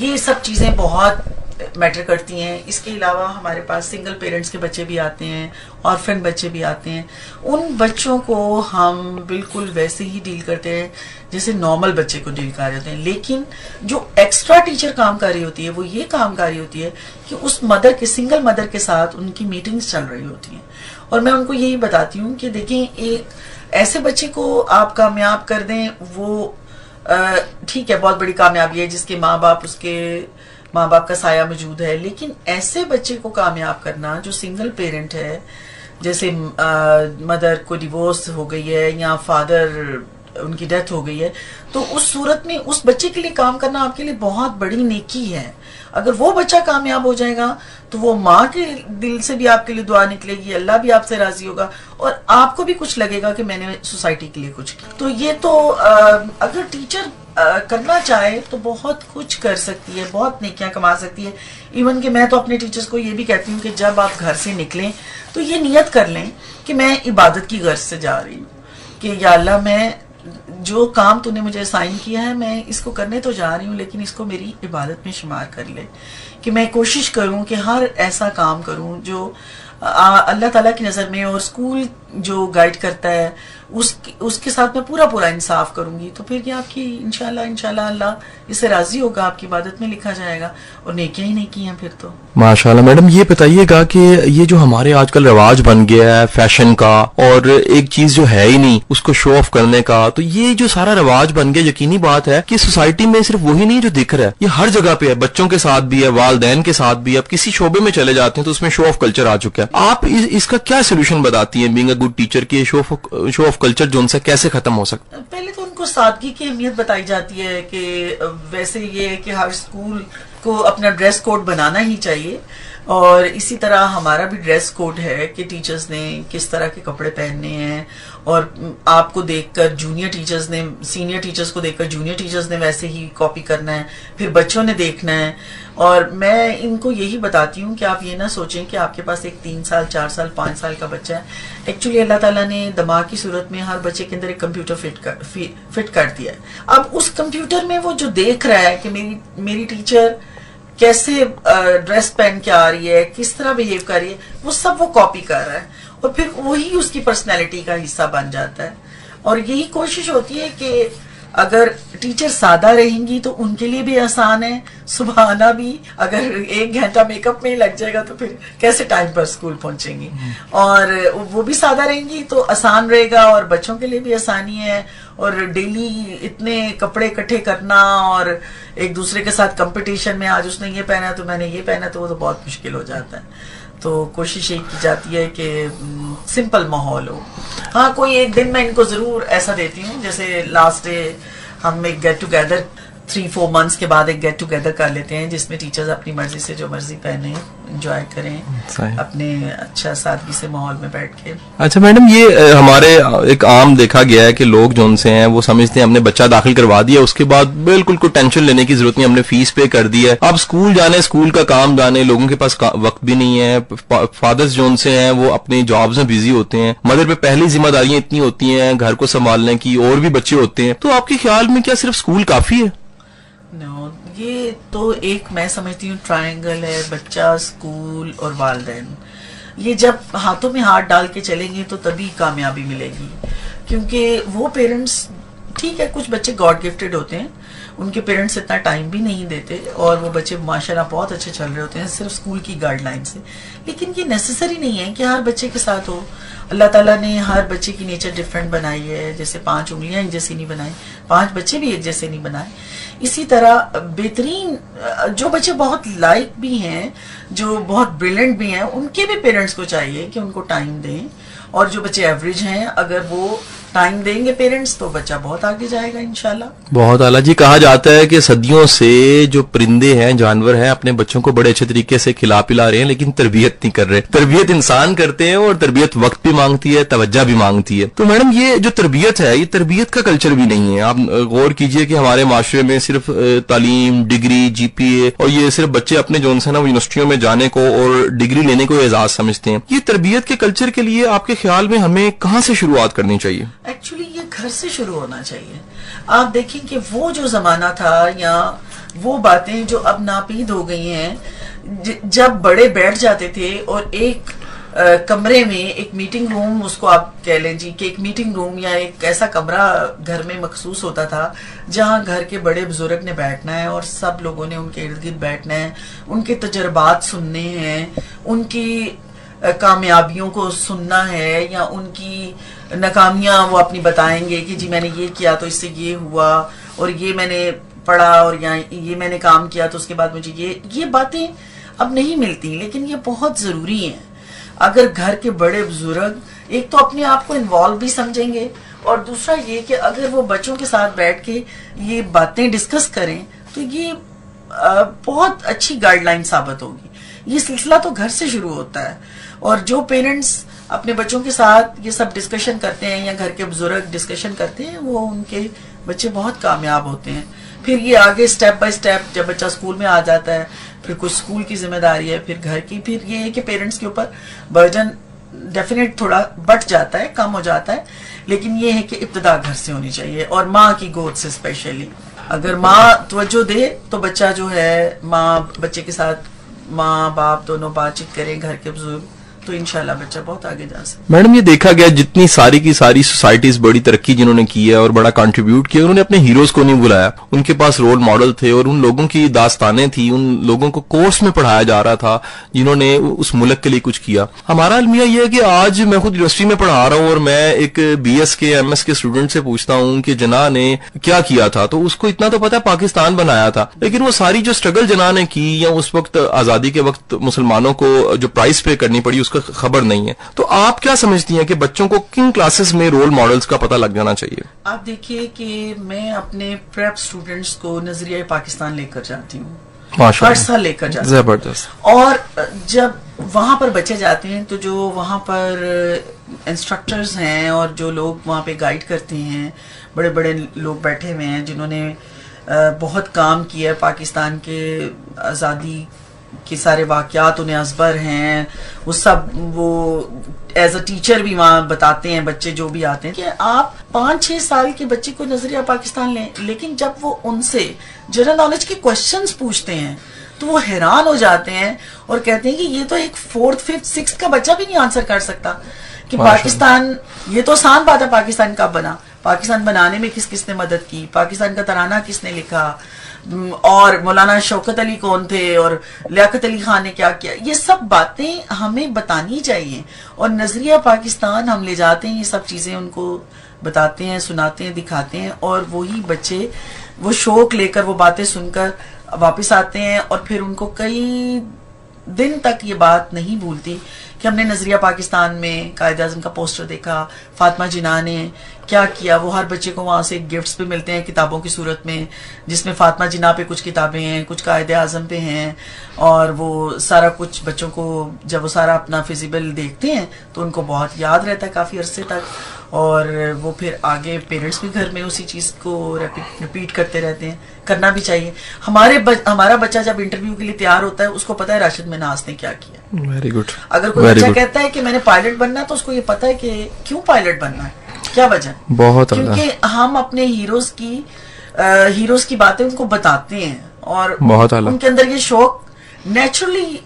یہ سب چیزیں بہت میٹر کرتی ہیں. اس کے علاوہ ہمارے پاس سنگل پیرنٹس کے بچے بھی آتے ہیں، آرفن بچے بھی آتے ہیں. ان بچوں کو ہم بالکل ویسے ہی ڈیل کرتے ہیں جیسے نارمل بچے کو ڈیل کر رہے ہوتے ہیں، لیکن جو ایکسٹرا ٹیچر کام کر رہی ہوتی ہے وہ یہ کام کر رہی ہوتی ہے کہ اس مدر کے، سنگل مدر کے ساتھ ان کی میٹنگز چل رہی ہوتی ہیں. اور میں ان کو یہی بتاتی ہوں کہ دیکھیں، ایک ایسے بچے کو آپ کامیاب کر دیں، وہ ٹھیک ہے بہت بڑی کامیابی ہے جس کے ماں باپ، اس کے ماں باپ کا سایہ موجود ہے، لیکن ایسے بچے کو کامیاب کرنا جو سنگل پیرنٹ ہے، جیسے مدر کو ڈیورس ہو گئی ہے یا فادر ان کی ڈیتھ ہو گئی ہے، تو اس صورت میں اس بچے کے لیے کام کرنا آپ کے لیے بہت بڑی نیکی ہے. اگر وہ بچہ کامیاب ہو جائے گا تو وہ ماں کے دل سے بھی آپ کے لیے دعا نکلے گی، اللہ بھی آپ سے راضی ہوگا، اور آپ کو بھی کچھ لگے گا کہ میں نے سوسائٹی کے لیے کچھ کیا. تو یہ تو اگر ٹیچر کرنا چاہے تو بہت کچھ کر سکتی ہے، بہت نیکیاں کما سکتی ہے. ایون کہ میں تو اپنے ٹیچرز کو یہ بھی کہتی ہوں کہ جب آپ گھر سے نکلیں تو یہ نیت کر لیں کہ میں عبادت کی غرض سے جا رہی ہوں، کہ یا اللہ میں جو کام تو نے مجھے اسائن کیا ہے میں اس کو کرنے تو جا رہی ہوں، لیکن اس کو میری عبادت میں شمار کر لے، کہ میں کوشش کروں کہ ہر ایسا کام کروں جو اللہ تعالیٰ کی نظر میں، اور اسکول جو گائیڈ کرتا ہے اس کے ساتھ میں پورا انصاف کروں گی. تو پھر یہ آپ کی انشاءاللہ اللہ اس سے راضی ہوگا، آپ کی عبادت میں لکھا جائے گا، اور نیکیاں ہی نیکی ہیں پھر تو. ماشاءاللہ. میڈم یہ بتائیے گا کہ یہ جو ہمارے آج کل رواج بن گیا ہے فیشن کا، اور ایک چیز جو ہے ہی نہیں اس کو شو آف کرنے کا، تو یہ جو سارا رواج بن گیا، یقینی بات ہے کہ سوسائٹی میں صرف وہی نہیں جو دکھ رہا ہے، یہ ہر جگہ پہ ہے، بچوں کے ساتھ بھی ہے، والدین کے ساتھ بھی ہے. اب کسی شعبے میں چلے جاتے ہیں تو اس میں شو آف کلچر آ چکا ہے. آپ اس کا کیا سولوشن بتاتی ہیں بینگ اے گڈ ٹیچر کی شو آف کلچر جو ان سے کیسے ختم ہو سکتا ہے؟ پہلے تو ان کو سادگی کی اہمیت بتائی جاتی ہے کہ ویسے یہ کہ ہر اسکول کو اپنا ڈریس کوڈ بنانا ہی چاہیے. اور اسی طرح ہمارا بھی ڈریس کوڈ ہے کہ ٹیچرز نے کس طرح کے کپڑے پہننے ہیں, اور آپ کو دیکھ کر جونیئر ٹیچرز نے, سینئر ٹیچرز کو دیکھ کر جونیئر ٹیچرز نے ویسے ہی کاپی کرنا ہے, پھر بچوں نے دیکھنا ہے. اور میں ان کو یہی بتاتی ہوں کہ آپ یہ نہ سوچیں کہ آپ کے پاس ایک 3 سال 4 سال 5 سال کا بچہ ہے. ایکچولی اللہ تعالیٰ نے دماغ کی صورت میں ہر بچے کے اندر ایک کمپیوٹر فٹ کر دیا ہے. اب اس کمپیوٹر میں وہ جو دیکھ رہا ہے کہ میری ٹیچر کیسے ڈریس پہن کے آ رہی ہے, کس طرح بہیو کر رہی ہے, وہ سب وہ کاپی کر رہا ہے, اور پھر وہی اس کی پرسنالٹی کا حصہ بن جاتا ہے. اور یہی کوشش ہوتی ہے کہ اگر ٹیچر سادہ رہیں گی تو ان کے لیے بھی آسان ہے صبح آنا بھی. اگر 1 گھنٹہ میک اپ میں ہی لگ جائے گا تو پھر کیسے ٹائم پر اسکول پہنچیں گی. اور وہ بھی سادہ رہیں گی تو آسان رہے گا, اور بچوں کے لیے بھی آسانی ہے. اور ڈیلی اتنے کپڑے اکٹھے کرنا اور ایک دوسرے کے ساتھ کمپٹیشن میں, آج اس نے یہ پہنا تو میں نے یہ پہنا, تو وہ تو بہت مشکل ہو جاتا ہے. تو کوشش یہ کی جاتی ہے کہ سمپل ماحول ہو. ہاں کوئی ایک دن میں ان کو ضرور ایسا دیتی ہوں, جیسے لاسٹ ڈے ہم ایک گیٹ ٹوگیدر 3-4 منتھس کے بعد ایک گیٹ ٹوگیدر کر لیتے ہیں, جس میں ٹیچرز اپنی مرضی سے جو مرضی پہنے, انجوائے کریں اپنے اچھا سادگی سے ماحول میں بیٹھ کے. اچھا میڈم, یہ ہمارے ایک عام دیکھا گیا ہے کہ لوگ جو ان سے ہیں وہ سمجھتے ہیں ہم نے بچہ داخل کروا دیا, اس کے بعد بالکل کوئی ٹینشن لینے کی ضرورت نہیں, ہم نے فیس پے کر دی ہے, اب اسکول جانے, اسکول کا کام جانے, لوگوں کے پاس وقت بھی نہیں ہے. فادرز جو ان سے ہیں وہ اپنی جابز میں بزی ہوتے ہیں, مدر پہ پہلی ذمہ داریاں اتنی ہوتی ہیں گھر کو سنبھالنے کی, اور بھی بچے ہوتے ہیں. تو آپ کے خیال میں کیا صرف اسکول کافی ہے؟ نو, یہ تو ایک میں سمجھتی ہوں ٹرائنگل ہے, بچہ, اسکول اور والدین. یہ جب ہاتھوں میں ہاتھ ڈال کے چلیں گے تو تبھی کامیابی ملے گی. کیونکہ وہ پیرنٹس, ٹھیک ہے کچھ بچے گاڈ گفٹڈ ہوتے ہیں, ان کے پیرنٹس اتنا ٹائم بھی نہیں دیتے, اور وہ بچے ماشاءاللہ بہت اچھے چل رہے ہوتے ہیں صرف اسکول کی گائیڈ لائن سے. لیکن یہ نیسیسری نہیں ہے کہ ہر بچے کے ساتھ ہو. اللہ تعالیٰ نے ہر بچے کی نیچر ڈفرینٹ بنائی ہے, جیسے 5 انگلیاں ایک جیسی نہیں بنائی, 5 بچے بھی ایک جیسے نہیں بنائے. اسی طرح بہترین جو بچے بہت لائق بھی ہیں, جو بہت بریلینٹ بھی ہیں, ان کے بھی پیرنٹس کو چاہیے کہ ان کو ٹائم دیں. اور جو بچے ایوریج ہیں, اگر وہ ٹائم دیں گے پیرنٹس تو بچہ بہت آگے جائے گا انشاءاللہ. بہت اعلیٰ جی. کہا جاتا ہے کہ صدیوں سے جو پرندے ہیں, جانور ہیں, اپنے بچوں کو بڑے اچھے طریقے سے کھلا پلا رہے ہیں, لیکن تربیت نہیں کر رہے. تربیت انسان کرتے ہیں, اور تربیت وقت بھی مانگتی ہے, توجہ بھی مانگتی ہے. تو میڈم یہ جو تربیت ہے, یہ تربیت کا کلچر بھی نہیں ہے. آپ غور کیجئے کہ ہمارے معاشرے میں صرف تعلیم, ڈگری, GPA, اور یہ صرف بچے اپنے جو ہے نا وہ یونیورسٹیوں میں جانے کو اور ڈگری لینے کو اعزاز سمجھتے ہیں. یہ تربیت کے کلچر کے لیے آپ کے خیال میں ہمیں کہاں سے شروعات کرنی چاہیے؟ ایکچولی یہ گھر سے شروع ہونا چاہیے. آپ دیکھیں کہ وہ جو زمانہ تھا, یا وہ باتیں جو اب ناپید ہو گئی ہیں, جب بڑے بیٹھ جاتے تھے اور ایک کمرے میں, ایک میٹنگ روم اس کو آپ کہہ لیں جی, کہ ایک میٹنگ روم یا ایک ایسا کمرہ گھر میں مخصوص ہوتا تھا جہاں گھر کے بڑے بزرگ نے بیٹھنا ہے, اور سب لوگوں نے ان کے ارد گرد بیٹھنا ہے, ان کے تجربات سننے ہیں, ان کی کامیابیوں کو سننا ہے, یا ان کی ناکامیاں وہ اپنی بتائیں گے کہ جی میں نے یہ کیا تو اس سے یہ ہوا, اور یہ میں نے پڑھا, اور یہ میں نے کام کیا تو اس کے بعد مجھے یہ باتیں اب نہیں ملتی. لیکن یہ بہت ضروری ہیں. اگر گھر کے بڑے بزرگ ایک تو اپنے آپ کو انوالو بھی سمجھیں گے, اور دوسرا یہ کہ اگر وہ بچوں کے ساتھ بیٹھ کے یہ باتیں ڈسکس کریں تو یہ بہت اچھی گائیڈ لائن ثابت ہوگی. یہ سلسلہ تو گھر سے شروع ہوتا ہے, اور جو پیرنٹس اپنے بچوں کے ساتھ یہ سب ڈسکشن کرتے ہیں, یا گھر کے بزرگ ڈسکشن کرتے ہیں, وہ ان کے بچے بہت کامیاب ہوتے ہیں. پھر یہ آگے سٹیپ بائی سٹیپ جب بچہ اسکول میں آ جاتا ہے, پھر کچھ اسکول کی ذمہ داری ہے, پھر گھر کی, پھر یہ ہے کہ پیرنٹس کے اوپر برڈن ڈیفینیٹ تھوڑا بٹ جاتا ہے, کم ہو جاتا ہے. لیکن یہ ہے کہ ابتدا گھر سے ہونی چاہیے, اور ماں کی گود سے اسپیشلی. اگر ماں توجہ دے تو بچہ جو ہے, ماں بچے کے ساتھ, ماں باپ دونوں بات چیت کریں, گھر کے بزرگ, تو انشاءاللہ بچہ بہت آگے جا سکتا ہے. میڈم یہ دیکھا گیا جتنی ساری کی ساری سوسائٹیز بڑی ترقی جنہوں نے کی ہے اور بڑا کنٹریبیوٹ کیا, انہوں نے اپنے ہیروز کو نہیں بلایا. ان کے پاس رول ماڈل تھے, اور ان لوگوں کی داستانیں تھیں, ان لوگوں کو کورس میں پڑھایا جا رہا تھا جنہوں نے اس ملک کے لیے کچھ کیا. ہمارا المیہ یہ ہے کہ آج میں خود یونیورسٹی میں پڑھا رہا ہوں, اور میں ایک BS کے MS کے اسٹوڈنٹ سے پوچھتا ہوں کہ جناح نے کیا کیا تھا, تو اس کو اتنا تو پتا ہے پاکستان بنایا تھا, لیکن وہ ساری جو اسٹرگل جناح نے کی, یا اس وقت آزادی کے وقت مسلمانوں کو جو پرائز پے کرنی پڑی, اس کا خبر نہیں ہے. تو آپ کیا سمجھتی ہیں کہ بچوں کو کن کلاسز میں رول ماڈلز کا پتہ لگ جانا چاہیے؟ آپ دیکھیے کہ میں اپنے پریپ اسٹوڈنٹس کو نظریہ پاکستان لے کر جاتی ہوں, ہر سال لے کر جاتے ہیں. زبردست. اور جب وہاں پر بچے جاتے ہیں تو جو وہاں پر انسٹرکٹرز ہیں اور جو لوگ وہاں پہ گائیڈ کرتے ہیں، بڑے بڑے لوگ بیٹھے ہوئے ہیں جنہوں نے بہت کام کیا ہے، پاکستان کے آزادی کے سارے واقعات انہیں ازبر ہیں، وہ سب وہ ایز اے ٹیچر بھی وہاں بتاتے ہیں، بچے جو بھی آتے ہیں کہ آپ 5-6 سال کے بچے کو نظریہ پاکستان لیں، لیکن جب وہ ان سے جنرل نالج کے کوشچنز پوچھتے ہیں تو وہ حیران ہو جاتے ہیں اور کہتے ہیں کہ یہ تو ایک 4th 5th 6th کا بچہ بھی نہیں آنسر کر سکتا کہ پاکستان، یہ تو آسان بات ہے، پاکستان کب بنا، پاکستان بنانے میں کس کس نے مدد کی، پاکستان کا ترانہ کس نے لکھا، اور مولانا شوکت علی کون تھے، اور لیاقت علی خان نے کیا کیا. یہ سب باتیں ہمیں بتانی چاہیے، اور نظریہ پاکستان ہم لے جاتے ہیں، یہ سب چیزیں ان کو بتاتے ہیں، سناتے ہیں، دکھاتے ہیں، اور وہی بچے وہ شوق لے کر وہ باتیں سن کر واپس آتے ہیں، اور پھر ان کو کئی دن تک یہ بات نہیں بھولتی کہ ہم نے نظریہ پاکستان میں قائد اعظم کا پوسٹر دیکھا، فاطمہ جناح نے کیا کیا. وہ ہر بچے کو وہاں سے گفٹس بھی ملتے ہیں کتابوں کی صورت میں، جس میں فاطمہ جناح پہ کچھ کتابیں ہیں، کچھ قائد اعظم پہ ہیں، اور وہ سارا کچھ بچوں کو جب وہ سارا اپنا فزیبل دیکھتے ہیں تو ان کو بہت یاد رہتا ہے کافی عرصے تک، اور وہ پھر آگے پیرنٹس بھی گھر میں اسی چیز کو ریپیٹ کرتے رہتے ہیں. کرنا بھی چاہیے. ہمارا بچہ جب انٹرویو کے لیے تیار ہوتا ہے اس کو پتا ہے راشد مناز نے کیا کیا. Very good. اگر کوئی بچہ کہتا ہے کہ میں نے پائلٹ بننا ہے تو اس کو یہ پتا ہے کہ کیوں پائلٹ بننا ہے، کیا وجہ. بہت کیونکہ ہم اپنے ہیروز کی باتیں ان کو بتاتے ہیں، اور ان کے اندر یہ شوق نیچرلی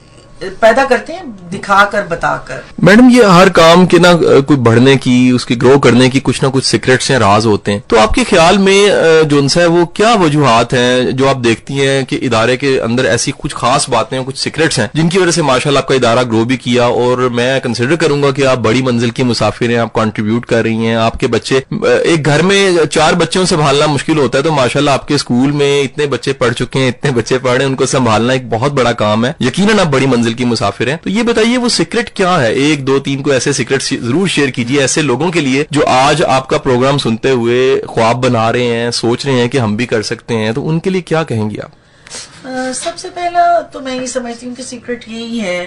پیدا کرتے ہیں، دکھا کر بتا کر. میڈم یہ ہر کام کے نا کوئی بڑھنے کی، اس کی گرو کرنے کی کچھ نہ کچھ سیکرٹس ہیں، راز ہوتے ہیں. تو آپ کے خیال میں جو ہے وہ کیا وجوہات ہیں جو آپ دیکھتی ہیں کہ ادارے کے اندر ایسی کچھ خاص باتیں ہیں، کچھ سیکرٹس ہیں جن کی وجہ سے ماشاءاللہ آپ کا ادارہ گرو بھی کیا، اور میں کنسیڈر کروں گا کہ آپ بڑی منزل کی مسافر ہیں، آپ کنٹریبیوٹ کر رہی ہیں. آپ کے بچے، ایک گھر میں 4 بچوں سے سنبھالنا مشکل ہوتا ہے، تو ماشاءاللہ آپ کے اسکول میں اتنے بچے پڑھ چکے ہیں، اتنے بچے پڑھ رہے ہیں، ان کو سنبھالنا ایک بہت بڑا کام ہے. یقیناً آپ بڑی منزل کی مسافر ہیں. تو یہ بتائیے وہ سیکرٹ کیا ہے؟ 1 2 3 کو ایسے سیکرٹ ضرور شیئر کیجیے ایسے لوگوں کے لیے جو آج آپ کا پروگرام سنتے ہوئے خواب بنا رہے ہیں، سوچ رہے ہیں کہ ہم بھی کر سکتے ہیں. تو ان کے لیے کیا کہیں گے آپ؟ سب سے پہلا تو میں یہ سمجھتی ہوں کہ سیکرٹ یہی ہے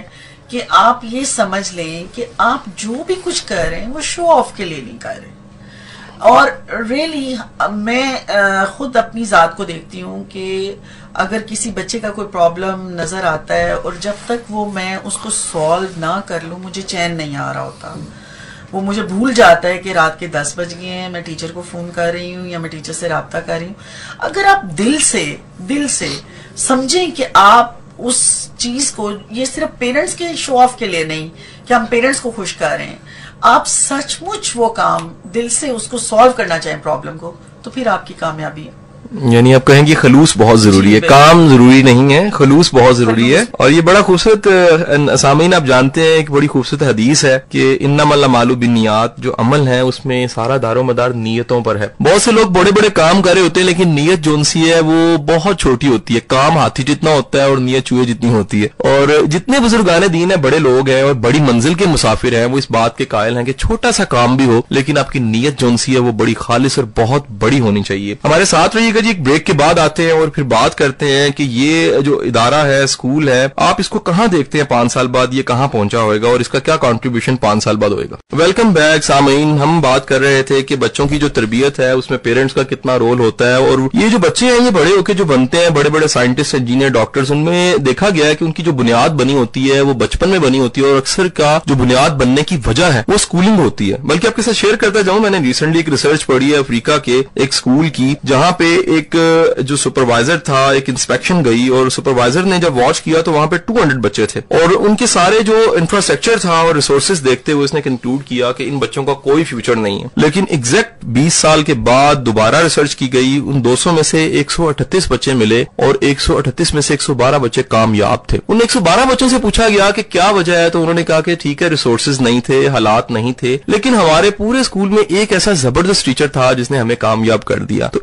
کہ آپ یہ سمجھ لیں کہ آپ جو بھی کچھ کر رہے ہیں وہ شو آف کے لیے نہیں کر رہے. اور ریئلی میں خود اپنی ذات کو دیکھتی ہوں کہ اگر کسی بچے کا کوئی پرابلم نظر آتا ہے اور جب تک وہ میں اس کو سالو نہ کر لوں مجھے چین نہیں آ رہا ہوتا. وہ مجھے بھول جاتا ہے کہ رات کے 10 بج گئے ہیں، میں ٹیچر کو فون کر رہی ہوں یا میں ٹیچر سے رابطہ کر رہی ہوں. اگر آپ دل سے سمجھیں کہ آپ اس چیز کو، یہ صرف پیرنٹس کے شو آف کے لیے نہیں کہ ہم پیرنٹس کو خوش کر رہے ہیں، آپ سچ مچ وہ کام دل سے اس کو سالو کرنا چاہیں پرابلم کو، تو پھر آپ کی کامیابی ہے. یعنی آپ کہیں گے خلوص بہت ضروری ہے، کام ضروری نہیں ہے، خلوص بہت ضروری ہے. اور یہ بڑا خوبصورت، سامعین آپ جانتے ہیں ایک بڑی خوبصورت حدیث ہے کہ انما الاعمال بالنیات، جو عمل ہے اس میں سارا دار و مدار نیتوں پر ہے. بہت سے لوگ بڑے بڑے کام کر رہے ہوتے ہیں لیکن نیت جو سی ہے وہ بہت چھوٹی ہوتی ہے. کام ہاتھی جتنا ہوتا ہے اور نیت چوہے جتنی ہوتی ہے. اور جتنے بزرگان دین ہیں، بڑے لوگ ہیں اور بڑی منزل کے مسافر ہیں، وہ اس بات کے قائل ہیں کہ چھوٹا سا کام بھی ہو لیکن آپ کی نیت جو سی ہے وہ بڑی خالص اور بہت بڑی ہونی چاہیے. ہمارے ساتھ رہیے گا جی. ایک بریک کے بعد آتے ہیں اور پھر بات کرتے ہیں کہ یہ جو ادارہ ہے، اسکول ہے، آپ اس کو کہاں دیکھتے ہیں 5 سال بعد یہ کہاں پہنچا ہوئے گا اور اس کا کیا کنٹریبیوشن 5 سال بعد ہوئے گا. ویلکم بیک سامعین. ہم بات کر رہے تھے کہ بچوں کی جو تربیت ہے اس میں پیرنٹس کا کتنا رول ہوتا ہے، اور یہ جو بچے ہیں یہ بڑے ہو کے جو بنتے ہیں بڑے بڑے سائنٹسٹ، انجینئر، ڈاکٹرز، ان میں دیکھا گیا ہے کہ ان کی جو بنیاد بنی ہوتی ہے وہ بچپن میں بنی ہوتی ہے، اور اکثر کا جو بنیاد بننے کی وجہ ہے وہ اسکولنگ ہوتی ہے. بلکہ آپ کے ساتھ شیئر کرتا جاؤں، میں نے ریسنٹلی ایک ریسرچ پڑھی ہے افریقہ کے ایک اسکول کی، جہاں پہ ایک جو سپروائزر تھا، ایک انسپیکشن گئی اور سپروائزر نے جب واچ کیا تو وہاں پہ 200 بچے تھے، اور ان کے سارے جو انفراسٹرکچر تھا اور ریسورسز دیکھتے ہوئے اس نے کنکلوڈ کیا کہ ان بچوں کا کوئی فیوچر نہیں ہے. لیکن ایگزیکٹ 20 سال کے بعد دوبارہ ریسرچ کی گئی، ان 200 میں سے 138 بچے ملے اور 138 میں سے 112 بچے کامیاب تھے. ان 112 بچوں سے پوچھا گیا کہ کیا وجہ ہے، تو انہوں نے کہا کہ ٹھیک ہے ریسورسز نہیں تھے، حالات نہیں تھے، لیکن ہمارے پورے اسکول میں ایک ایسا زبردست ٹیچر تھا جس نے ہمیں کامیاب کر دیا. تو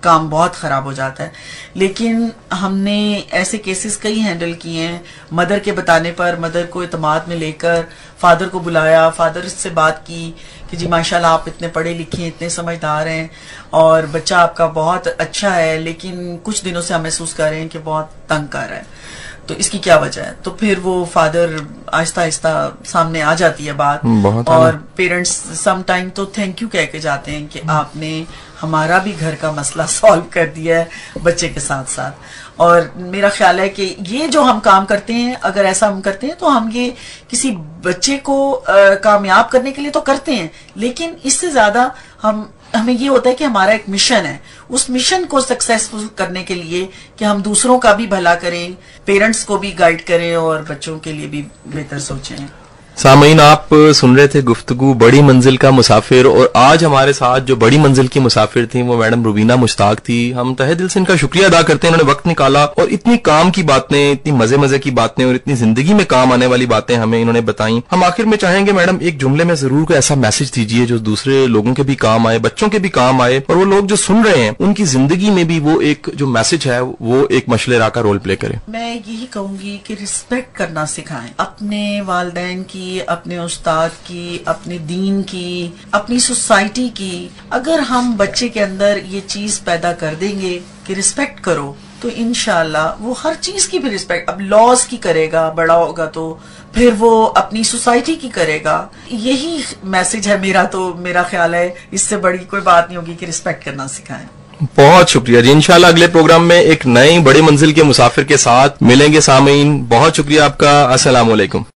کام بہت خراب ہو جاتا ہے. لیکن ہم نے ایسے کیسز کئی ہینڈل کیے ہیں. مدر کے بتانے پر مدر کو اعتماد میں لے کر فادر کو بلایا, فادر سے بات کی کہ جی ماشاءاللہ آپ اتنے پڑھے لکھے ہیں, اتنے سمجھدار ہیں اور بچہ آپ کا بہت اچھا ہے, لیکن کچھ دنوں سے ہم محسوس کر رہے ہیں کہ بہت تنگ کر رہا ہے, تو اس کی کیا وجہ ہے. تو پھر وہ فادر آہستہ آہستہ سامنے آ جاتی ہے بات, اور پیرنٹس سم ٹائم تو تھینک یو کہہ کے جاتے ہیں کہ آپ نے ہمارا بھی گھر کا مسئلہ سالو کر دیا ہے بچے کے ساتھ ساتھ. اور میرا خیال ہے کہ یہ جو ہم کام کرتے ہیں, اگر ایسا ہم کرتے ہیں تو ہم یہ کسی بچے کو کامیاب کرنے کے لیے تو کرتے ہیں, لیکن اس سے زیادہ ہمیں یہ ہوتا ہے کہ ہمارا ایک مشن ہے, اس مشن کو سکسیسفل کرنے کے لیے کہ ہم دوسروں کا بھی بھلا کریں, پیرنٹس کو بھی گائیڈ کریں اور بچوں کے لیے بھی بہتر سوچیں. سامعین, آپ سن رہے تھے گفتگو بڑی منزل کا مسافر, اور آج ہمارے ساتھ جو بڑی منزل کی مسافر تھیں وہ میڈم روبینہ مشتاق تھی. ہم تہہ دل سے ان کا شکریہ ادا کرتے ہیں, انہوں نے وقت نکالا اور اتنی کام کی باتیں, اتنی مزے کی باتیں اور اتنی زندگی میں کام آنے والی باتیں ہمیں انہوں نے بتائیں. ہم آخر میں چاہیں گے میڈم ایک جملے میں ضرور کوئی ایسا میسج دیجیے جو دوسرے لوگوں کے بھی کام آئے, بچوں کے بھی کام آئے, اور وہ لوگ جو سن رہے ہیں ان کی زندگی میں بھی وہ ایک جو میسج ہے وہ ایک مشعل راہ کا رول پلے کرے. میں یہی کہوں گی کہ رسپیکٹ کرنا سکھائیں, اپنے والدین کی, اپنے استاد کی, اپنے دین کی, اپنی سوسائٹی کی. اگر ہم بچے کے اندر یہ چیز پیدا کر دیں گے کہ رسپیکٹ کرو, تو انشاءاللہ وہ ہر چیز کی بھی رسپیکٹ, اب لاز کی کرے گا, بڑا ہوگا تو پھر وہ اپنی سوسائٹی کی کرے گا. یہی میسج ہے میرا, تو میرا خیال ہے اس سے بڑی کوئی بات نہیں ہوگی کہ رسپیکٹ کرنا سکھائیں. بہت شکریہ جی. انشاءاللہ اگلے پروگرام میں ایک نئی بڑی منزل کے مسافر کے ساتھ ملیں گے. سامعین, بہت شکریہ آپ کا. السلام علیکم.